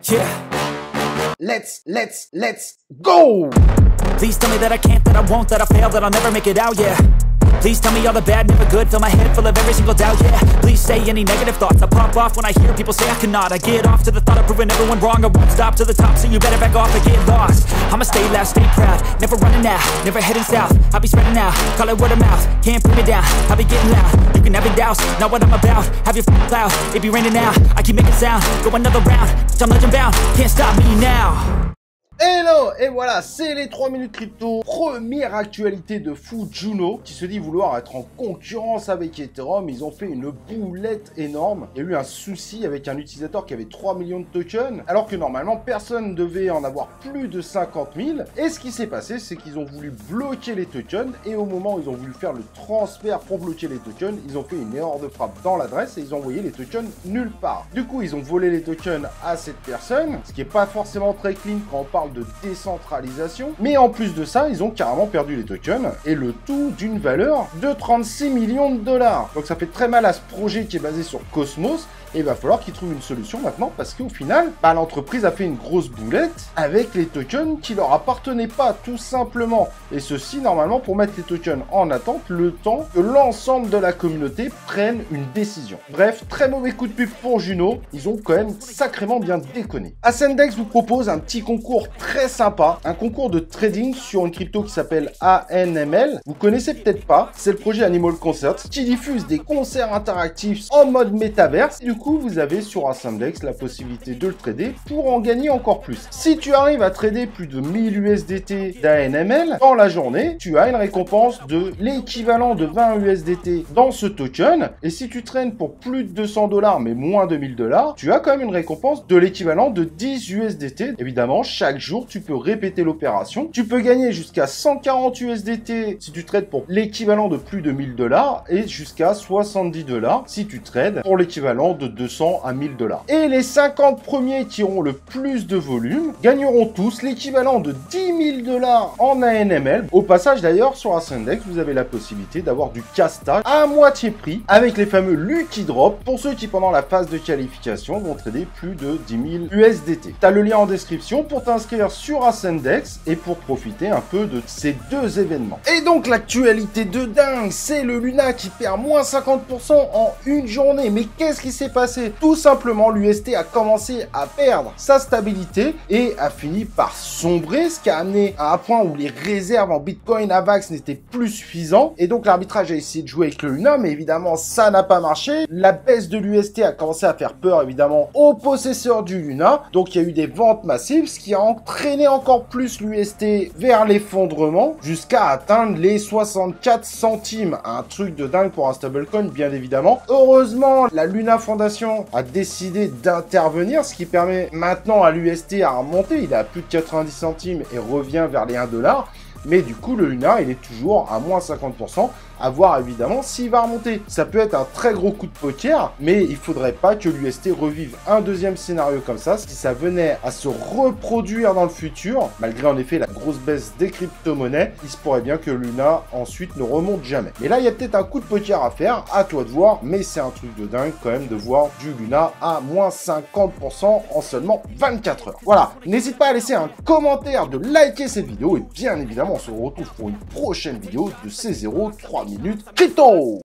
Yeah. Let's go! Please tell me that I can't, that I won't, that I fail, that I'll never make it out, yeah. Please tell me all the bad, never good, fill my head full of every single doubt, yeah. Please say any negative thoughts, I pop off when I hear people say I cannot. I get off to the thought of proving everyone wrong, I won't stop to the top, so you better back off and get lost. I'ma stay loud, stay proud, never running out, never heading south. I'll be spreading out, call it word of mouth, can't put me down, I'll be getting loud. You can have your doubts, not what I'm about, have your cloud, it be raining now. I keep making sound, go another round, I'm legend bound, can't stop me now. Hello! Et voilà, c'est les 3 minutes crypto. Première actualité de fou, Juno, qui se dit vouloir être en concurrence avec Ethereum. Ils ont fait une boulette énorme. Il y a eu un souci avec un utilisateur qui avait 3 millions de tokens, alors que normalement, personne ne devait en avoir plus de 50 000. Et ce qui s'est passé, c'est qu'ils ont voulu bloquer les tokens. Et au moment où ils ont voulu faire le transfert pour bloquer les tokens, ils ont fait une erreur de frappe dans l'adresse et ils ont envoyé les tokens nulle part. Du coup, ils ont volé les tokens à cette personne, ce qui n'est pas forcément très clean quand on parle de décentralisation, mais en plus de ça, ils ont carrément perdu les tokens, et le tout d'une valeur de 36 millions de dollars. Donc ça fait très mal à ce projet qui est basé sur Cosmos, et il va falloir qu'ils trouvent une solution maintenant, parce qu'au final, l'entreprise a fait une grosse boulette avec les tokens qui leur appartenaient pas, tout simplement. Et ceci, normalement, pour mettre les tokens en attente, le temps que l'ensemble de la communauté prenne une décision. Bref, très mauvais coup de pub pour Juno, ils ont quand même sacrément bien déconné. Ascendex vous propose un petit concours très sympa, un concours de trading sur une crypto qui s'appelle ANML. Vous connaissez peut-être pas, c'est le projet Animal Concerts qui diffuse des concerts interactifs en mode métaverse. Du coup, vous avez sur Ascendex la possibilité de le trader pour en gagner encore plus. Si tu arrives à trader plus de 1000 USDT d'ANML dans la journée, tu as une récompense de l'équivalent de 20 USDT dans ce token. Et si tu traînes pour plus de 200 $ mais moins de 1000 $, tu as quand même une récompense de l'équivalent de 10 USDT. Évidemment, chaque jour, tu peux répéter l'opération. Tu peux gagner jusqu'à 140 USDT si tu trades pour l'équivalent de plus de 1000 $ et jusqu'à 70 $ si tu trades pour l'équivalent de 200 à 1000 $. Et les 50 premiers qui auront le plus de volume gagneront tous l'équivalent de 10 000 $ en ANML. Au passage d'ailleurs, sur Ascendex, vous avez la possibilité d'avoir du castage à moitié prix avec les fameux Lucky Drop pour ceux qui pendant la phase de qualification vont trader plus de 10 000 USDT. Tu as le lien en description pour t'inscrire sur Ascendex et pour profiter un peu de ces deux événements. Et donc l'actualité de dingue, c'est le Luna qui perd moins 50% en une journée. Mais qu'est-ce qui s'est passé? Tout simplement, l'UST a commencé à perdre sa stabilité et a fini par sombrer, ce qui a amené à un point où les réserves en Bitcoin AVAX n'étaient plus suffisantes. Et donc l'arbitrage a essayé de jouer avec le Luna, mais évidemment ça n'a pas marché. La baisse de l'UST a commencé à faire peur évidemment aux possesseurs du Luna. Donc il y a eu des ventes massives, ce qui a entraîné encore plus l'UST vers l'effondrement jusqu'à atteindre les 64 centimes. Un truc de dingue pour un stablecoin, bien évidemment. Heureusement, la Luna Foundation a décidé d'intervenir, ce qui permet maintenant à l'UST à remonter. Il est à plus de 90 centimes et revient vers les 1 $. Mais du coup, le Luna, il est toujours à moins 50%. À voir évidemment s'il va remonter. Ça peut être un très gros coup de poker, mais il faudrait pas que l'UST revive un deuxième scénario comme ça. Si ça venait à se reproduire dans le futur, malgré en effet la grosse baisse des crypto-monnaies, il se pourrait bien que Luna ensuite ne remonte jamais. Mais là, il y a peut-être un coup de poker à faire, à toi de voir, mais c'est un truc de dingue quand même de voir du Luna à moins 50% en seulement 24 heures. Voilà, n'hésite pas à laisser un commentaire, de liker cette vidéo, et bien évidemment, on se retrouve pour une prochaine vidéo de C0 3 minutes crypto.